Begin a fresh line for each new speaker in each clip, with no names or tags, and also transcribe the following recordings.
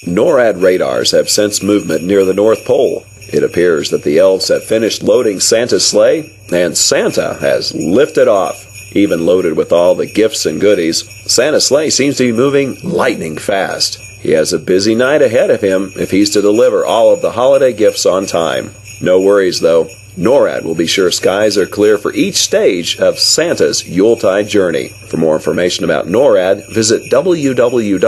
NORAD radars have sensed movement near the North Pole. It appears that the elves have finished loading Santa's sleigh, and Santa has lifted off. Even loaded with all the gifts and goodies, Santa's sleigh seems to be moving lightning fast. He has a busy night ahead of him if he's to deliver all of the holiday gifts on time. No worries, though. NORAD will be sure skies are clear for each stage of Santa's Yuletide journey. For more information about NORAD, visit www.norad.mil.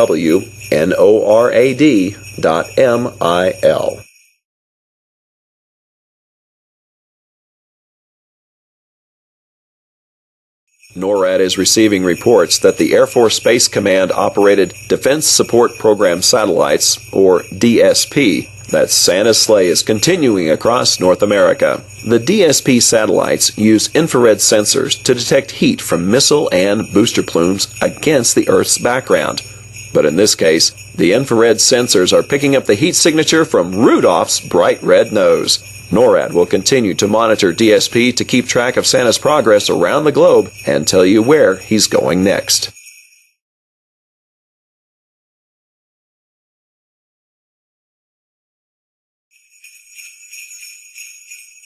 NORAD is receiving reports that the Air Force Space Command operated Defense Support Program satellites, or DSP, that Santa's sleigh is continuing across North America. The DSP satellites use infrared sensors to detect heat from missile and booster plumes against the Earth's background. But in this case, the infrared sensors are picking up the heat signature from Rudolph's bright red nose. NORAD will continue to monitor DSP to keep track of Santa's progress around the globe and tell you where he's going next.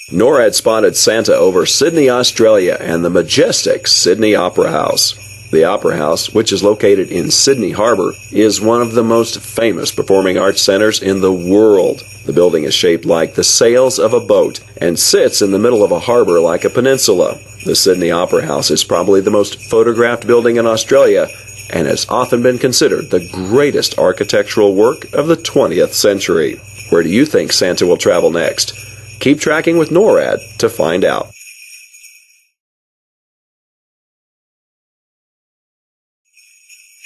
NORAD spotted Santa over Sydney, Australia, and the majestic Sydney Opera House. The Opera House, which is located in Sydney Harbour, is one of the most famous performing arts centers in the world. The building is shaped like the sails of a boat and sits in the middle of a harbour like a peninsula. The Sydney Opera House is probably the most photographed building in Australia and has often been considered the greatest architectural work of the 20th century. Where do you think Santa will travel next? Keep tracking with NORAD to find out.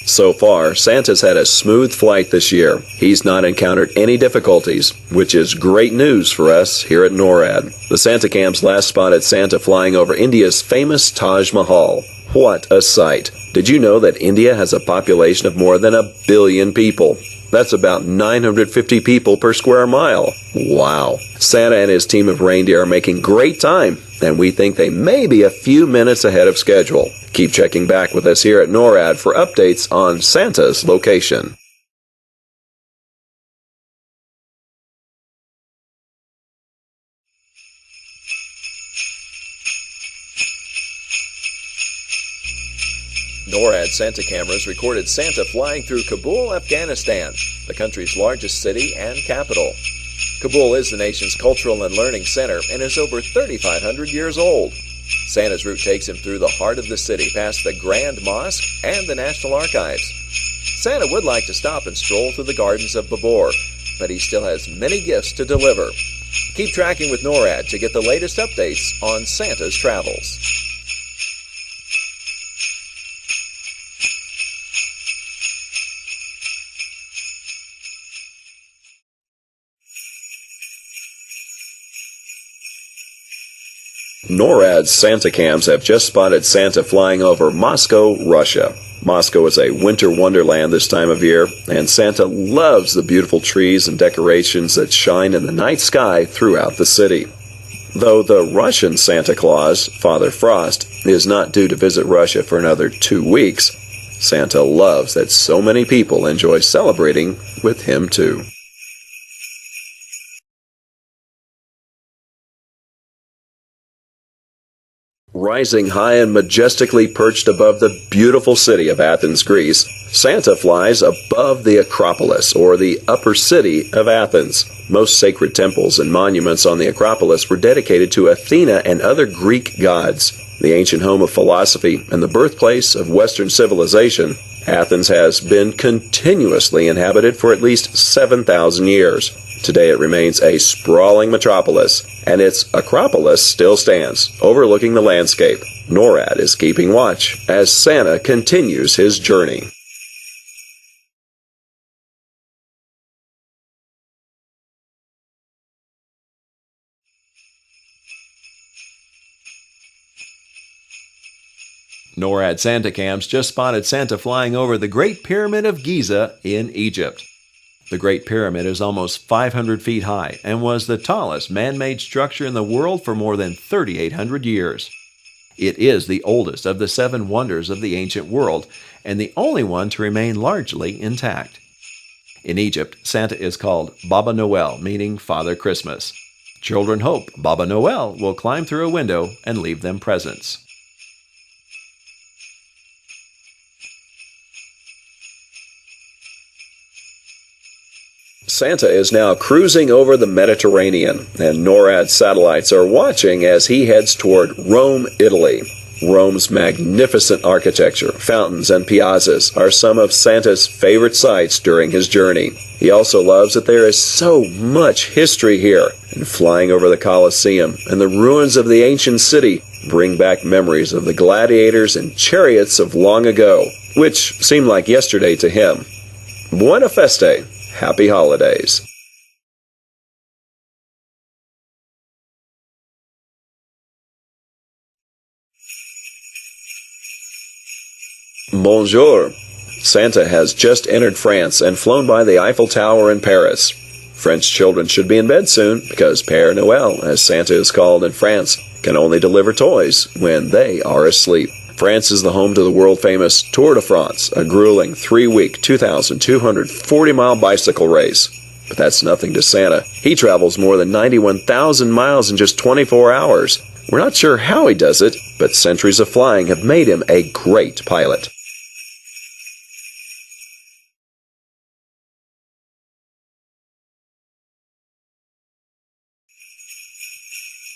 So far, Santa's had a smooth flight this year. He's not encountered any difficulties, which is great news for us here at NORAD. The Santa cams last spotted Santa flying over India's famous Taj Mahal. What a sight! Did you know that India has a population of more than 1 billion people? That's about 950 people per square mile. Wow! Santa and his team of reindeer are making great time, and we think they may be a few minutes ahead of schedule. Keep checking back with us here at NORAD for updates on Santa's location. NORAD Santa cameras recorded Santa flying through Kabul, Afghanistan, the country's largest city and capital. Kabul is the nation's cultural and learning center and is over 3,500 years old. Santa's route takes him through the heart of the city, past the Grand Mosque and the National Archives. Santa would like to stop and stroll through the gardens of Babur, but he still has many gifts to deliver. Keep tracking with NORAD to get the latest updates on Santa's travels. NORAD's Santa cams have just spotted Santa flying over Moscow, Russia. Moscow is a winter wonderland this time of year, and Santa loves the beautiful trees and decorations that shine in the night sky throughout the city. Though the Russian Santa Claus, Father Frost, is not due to visit Russia for another 2 weeks, Santa loves that so many people enjoy celebrating with him too. Rising high and majestically perched above the beautiful city of Athens, Greece, Santa flies above the Acropolis, or the upper city of Athens. Most sacred temples and monuments on the Acropolis were dedicated to Athena and other Greek gods. The ancient home of philosophy and the birthplace of Western civilization, Athens has been continuously inhabited for at least 7,000 years. Today it remains a sprawling metropolis, and its Acropolis still stands, overlooking the landscape. NORAD is keeping watch as Santa continues his journey. NORAD Santa cams just spotted Santa flying over the Great Pyramid of Giza in Egypt. The Great Pyramid is almost 500 feet high and was the tallest man-made structure in the world for more than 3,800 years. It is the oldest of the 7 wonders of the ancient world and the only one to remain largely intact. In Egypt, Santa is called Baba Noel, meaning Father Christmas. Children hope Baba Noel will climb through a window and leave them presents. Santa is now cruising over the Mediterranean, and NORAD satellites are watching as he heads toward Rome, Italy. Rome's magnificent architecture, fountains, and piazzas are some of Santa's favorite sights during his journey. He also loves that there is so much history here, and flying over the Colosseum and the ruins of the ancient city bring back memories of the gladiators and chariots of long ago, which seem like yesterday to him. Buona feste! Happy holidays! Bonjour! Santa has just entered France and flown by the Eiffel Tower in Paris. French children should be in bed soon because Père Noël, as Santa is called in France, can only deliver toys when they are asleep. France is the home to the world-famous Tour de France, a grueling 3-week, 2,240-mile bicycle race. But that's nothing to Santa. He travels more than 91,000 miles in just 24 hours. We're not sure how he does it, but centuries of flying have made him a great pilot.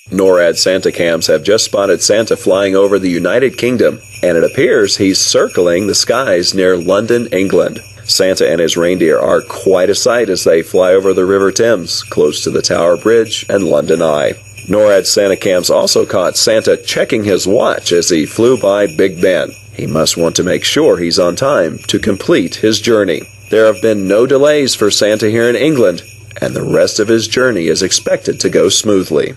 NORAD Santa cams have just spotted Santa flying over the United Kingdom, and it appears he's circling the skies near London, England. Santa and his reindeer are quite a sight as they fly over the River Thames, close to the Tower Bridge and London Eye. NORAD Santa cams also caught Santa checking his watch as he flew by Big Ben. He must want to make sure he's on time to complete his journey. There have been no delays for Santa here in England, and the rest of his journey is expected to go smoothly.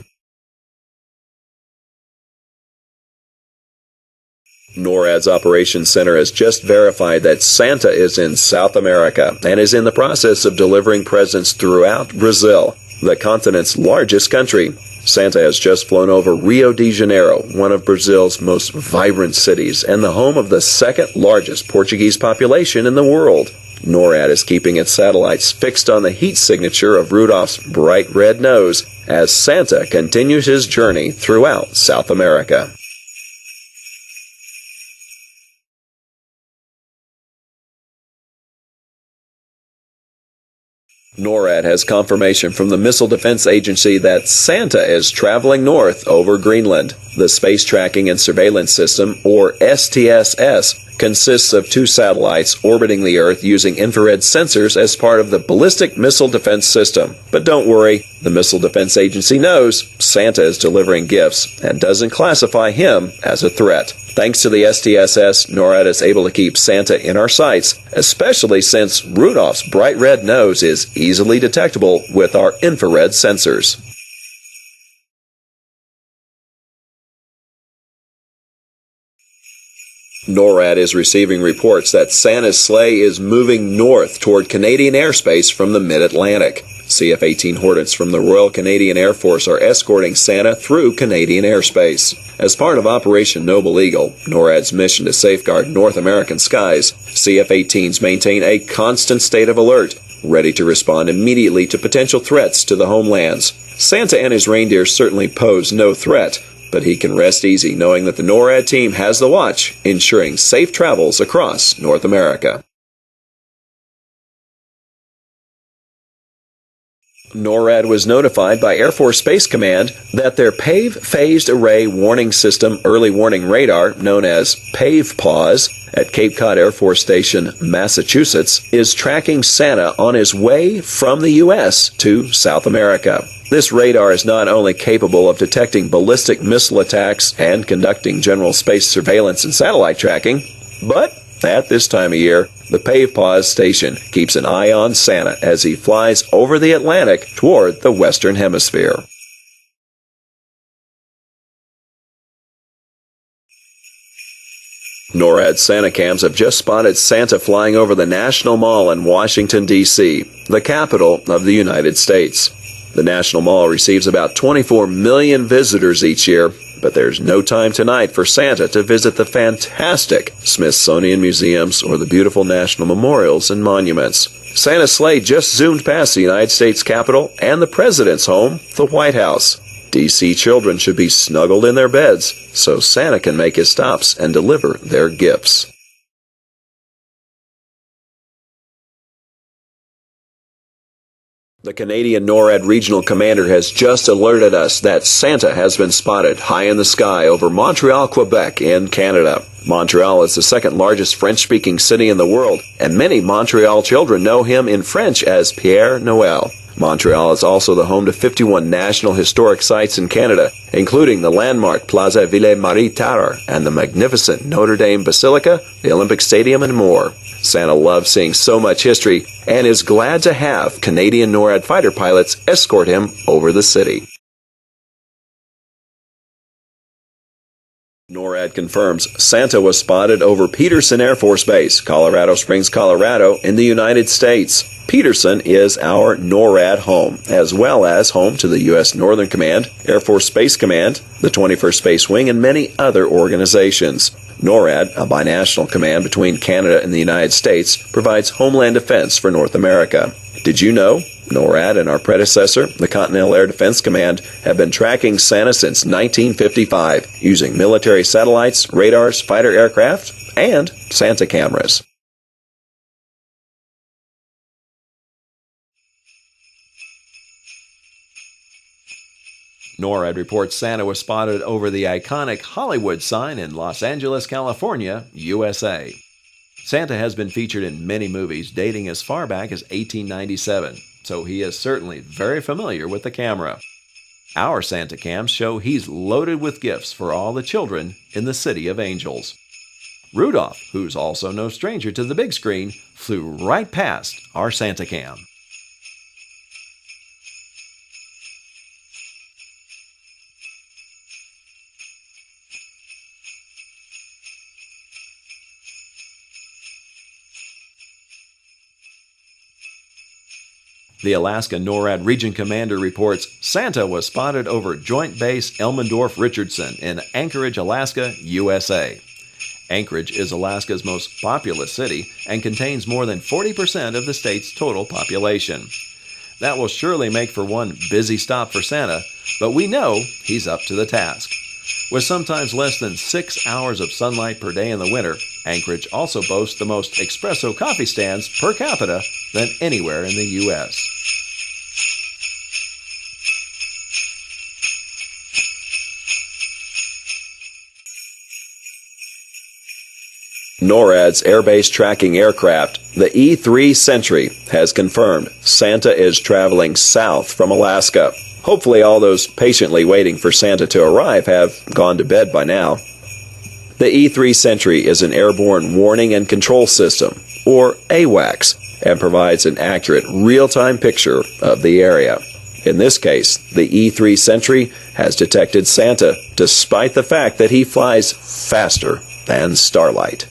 NORAD's Operations Center has just verified that Santa is in South America and is in the process of delivering presents throughout Brazil, the continent's largest country. Santa has just flown over Rio de Janeiro, one of Brazil's most vibrant cities and the home of the second largest Portuguese population in the world. NORAD is keeping its satellites fixed on the heat signature of Rudolph's bright red nose as Santa continues his journey throughout South America. NORAD has confirmation from the Missile Defense Agency that Santa is traveling north over Greenland. The Space Tracking and Surveillance System, or STSS, consists of 2 satellites orbiting the Earth using infrared sensors as part of the Ballistic Missile Defense System. But don't worry, the Missile Defense Agency knows Santa is delivering gifts and doesn't classify him as a threat. Thanks to the STSS, NORAD is able to keep Santa in our sights, especially since Rudolph's bright red nose is easily detectable with our infrared sensors. NORAD is receiving reports that Santa's sleigh is moving north toward Canadian airspace from the mid-Atlantic. CF-18 Hornets from the Royal Canadian Air Force are escorting Santa through Canadian airspace. As part of Operation Noble Eagle, NORAD's mission to safeguard North American skies, CF-18s maintain a constant state of alert, ready to respond immediately to potential threats to the homelands. Santa and his reindeer certainly pose no threat, but he can rest easy knowing that the NORAD team has the watch, ensuring safe travels across North America. NORAD was notified by Air Force Space Command that their PAVE Phased Array Warning System Early Warning Radar, known as PAVE-PAWS, at Cape Cod Air Force Station, Massachusetts, is tracking Santa on his way from the U.S. to South America. This radar is not only capable of detecting ballistic missile attacks and conducting general space surveillance and satellite tracking, but at this time of year, the PAVE-PAWS station keeps an eye on Santa as he flies over the Atlantic toward the Western Hemisphere. NORAD Santa cams have just spotted Santa flying over the National Mall in Washington, D.C., the capital of the United States. The National Mall receives about 24 million visitors each year, but there's no time tonight for Santa to visit the fantastic Smithsonian museums or the beautiful national memorials and monuments. Santa's sleigh just zoomed past the United States Capitol and the President's home, the White House. D.C. children should be snuggled in their beds so Santa can make his stops and deliver their gifts. The Canadian NORAD regional commander has just alerted us that Santa has been spotted high in the sky over Montreal, Quebec in Canada. Montreal is the second largest French-speaking city in the world, and many Montreal children know him in French as Père Noël. Montreal is also the home to 51 national historic sites in Canada, including the landmark Plaza Ville-Marie Tower and the magnificent Notre Dame Basilica, the Olympic Stadium, and more. Santa loves seeing so much history and is glad to have Canadian NORAD fighter pilots escort him over the city. NORAD confirms Santa was spotted over Peterson Air Force Base, Colorado Springs, Colorado, in the United States. Peterson is our NORAD home, as well as home to the U.S. Northern Command, Air Force Space Command, the 21st Space Wing, and many other organizations. NORAD, a binational command between Canada and the United States, provides homeland defense for North America. Did you know NORAD and our predecessor, the Continental Air Defense Command, have been tracking Santa since 1955, using military satellites, radars, fighter aircraft, and Santa cameras. NORAD reports Santa was spotted over the iconic Hollywood sign in Los Angeles, California, USA. Santa has been featured in many movies dating as far back as 1897, so he is certainly very familiar with the camera. Our Santa cams show he's loaded with gifts for all the children in the City of Angels. Rudolph, who's also no stranger to the big screen, flew right past our Santa cam. The Alaska NORAD Region Commander reports Santa was spotted over Joint Base Elmendorf-Richardson in Anchorage, Alaska, USA. Anchorage is Alaska's most populous city and contains more than 40% of the state's total population. That will surely make for one busy stop for Santa, but we know he's up to the task. With sometimes less than 6 hours of sunlight per day in the winter, Anchorage also boasts the most espresso coffee stands per capita than anywhere in the U.S. NORAD's airbase tracking aircraft, the E-3 Sentry, has confirmed Santa is traveling south from Alaska. Hopefully all those patiently waiting for Santa to arrive have gone to bed by now. The E-3 Sentry is an airborne warning and control system, or AWACS, and provides an accurate real-time picture of the area. In this case, the E-3 Sentry has detected Santa, despite the fact that he flies faster than starlight.